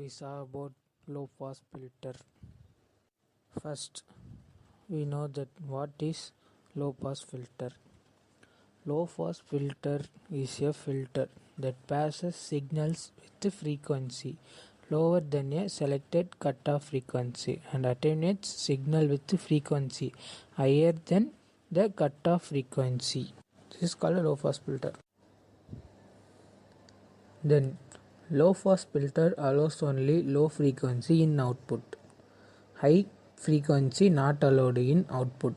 we saw about low pass filter. First, we know that what is low pass filter. Low pass filter is a filter that passes signals with a frequency lower than a selected cutoff frequency and attenuates signal with a frequency higher than the cutoff frequency. This is called a low pass filter. Then, low pass filter allows only low frequency in output. High frequency not allowed in output.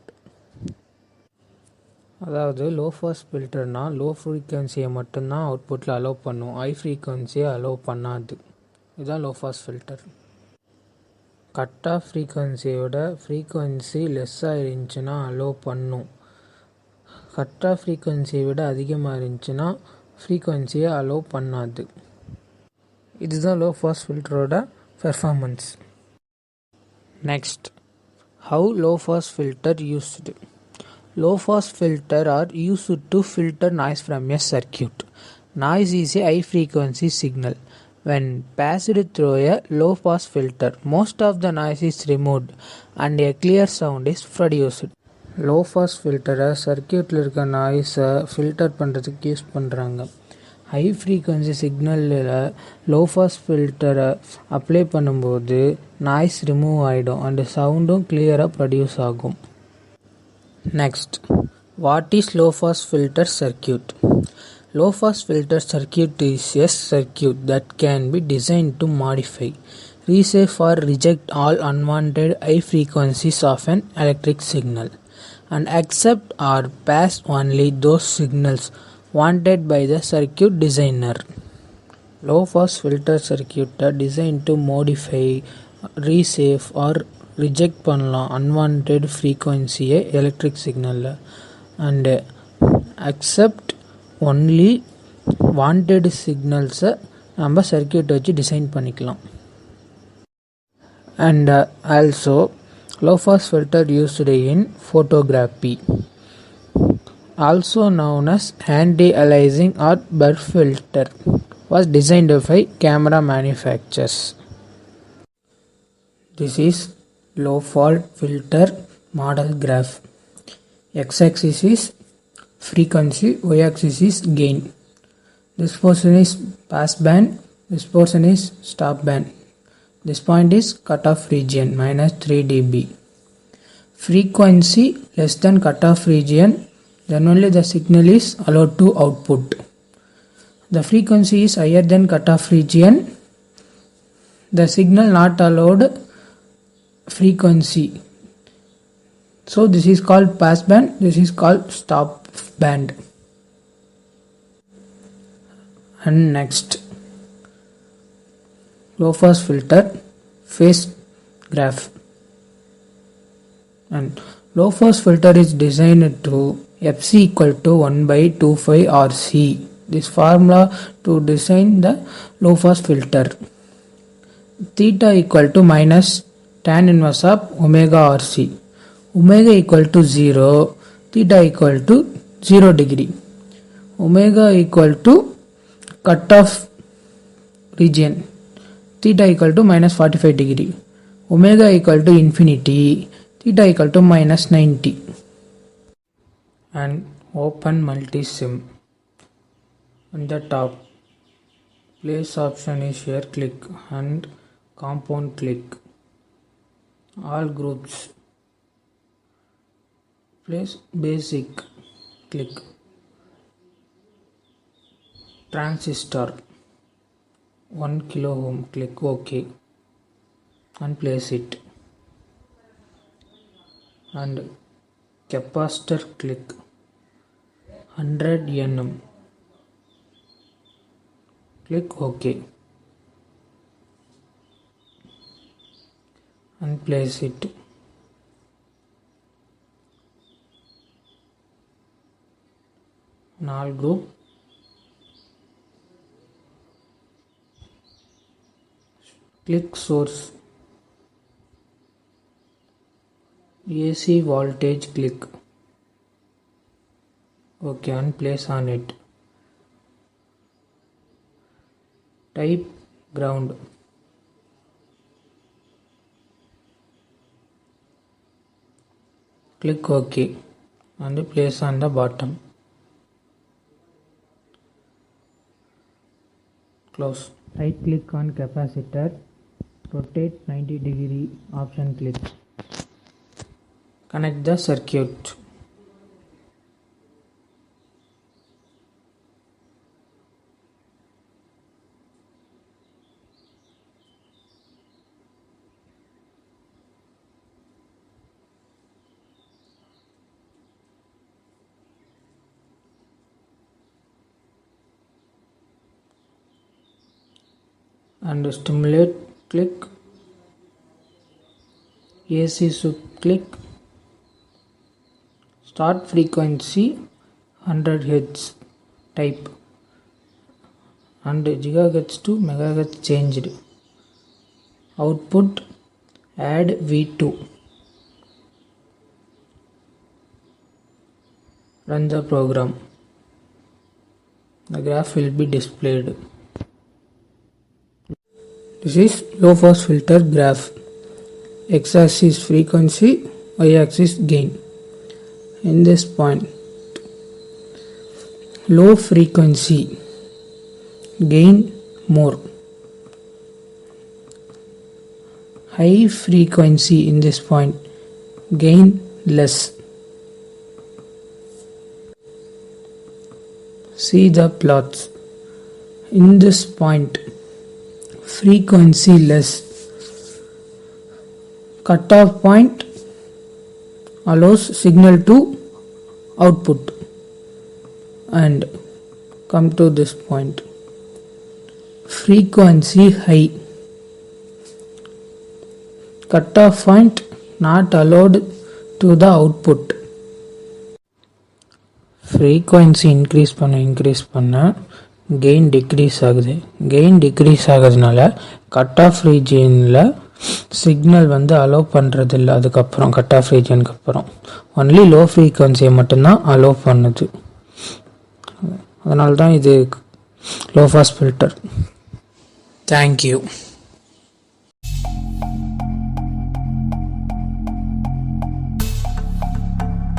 அதாவது low pass ஃபில்டர்னால் low ஃப்ரீக்வன்சியை மட்டும்தான் அவுட்புட்டில் allow பண்ணும், high ஃப்ரீக்வன்சியை allow பண்ணாது. இதுதான் low pass filter. Cut off ஃப்ரீக்வன்சியோட ஃப்ரீக்வன்சி லெஸ்ஸாக இருந்துச்சுன்னா அலோவ் பண்ணும். கட் ஆஃப் ஃப்ரீக்வன்சியை விட அதிகமாக இருந்துச்சுன்னா ஃப்ரீக்வன்சியை அலோவ் பண்ணாது. இதுதான் லோ பாஸ் ஃபில்டரோட performance. Next, how low pass filter used. Low pass filter are used to filter noise from a circuit. Noise is a high frequency signal. When passed through a low pass filter, most of the noise is removed and a clear sound is produced. Low pass filter சர்க்கியூட்டில் இருக்க நாய்ஸை filter பண்ணுறதுக்கு use பண்ணுறாங்க. High frequency சிக்னலில் low pass ஃபில்டரை apply பண்ணும்போது noise remove ஆகிடும் and சவுண்டும் கிளியராக produce ஆகும். Next, what is low pass filter circuit? Low pass filter circuit is a circuit that can be designed to modify, reshape or reject all unwanted high frequencies of an electric signal and accept or pass only those signals wanted by the circuit designer. Low pass filter circuit are designed to modify, reshape or reject பண்ணலாம் unwanted ஃப்ரீக்வன்சியை electric சிக்னலில் and accept only wanted சிக்னல்ஸை நம்ம circuit வச்சு design பண்ணிக்கலாம். And also low pass filter used in photography, also known as anti-aliasing or BER filter, was designed by camera manufacturers. This is low pass filter model graph. X-axis is frequency, y-axis is gain. This portion is pass band, this portion is stop band. This point is cutoff region -3 dB. Frequency less than cutoff region, then only the signal is allowed to output. The frequency is higher than cutoff region, the signal not allowed frequency. So this is called pass band, this is called stop band. And next, low pass filter phase graph. And low pass filter is designed to fc equal to 1/25 RC. This formula to design the low pass filter. Theta equal to minus tan inverse of omega RC. Omega equal to 0, theta equal to 0 degree. Omega equal to cutoff region. Theta equal to minus 45 degree. Omega equal to infinity. Theta equal to minus 90. And open multi-sim. On the top, place option is here, click and compound click. All groups, place basic, click. Transistor 1 kilo ohm, click OK and place it. And capacitor, click 100 nm, click OK and place it. Null group, click source, AC voltage, click OK and place on it. Type ground, Click OK and place on the bottom. Close. Right click on capacitor, rotate 90 degree, option click. Connect the circuit. And stimulate click, AC sub click, start frequency 100 Hz type and gigahertz to megahertz changed. Output add V2. Run the program. The graph will be displayed. This is low pass filter graph. X-axis frequency, Y-axis gain. In this point, low frequency gain more, high frequency in this point gain less. See the plots. In this point, frequency less, cutoff point allows signal to output, and come to this point, frequency high, cutoff point not allowed to the output. Frequency increase பண்ண gain decrease ஆகுது. gain decrease ஆகுறதுனால cut off ரீஜியனில் signal வந்து allow பண்ணுறதில்ல. அதுக்கப்புறம் cut off ரீஜனுக்கு அப்புறம் only low ஃப்ரீக்வன்சியை மட்டும்தான் அலோவ் பண்ணுது. அதனால தான் இது லோ பாஸ் ஃபில்டர். தேங்க்யூ.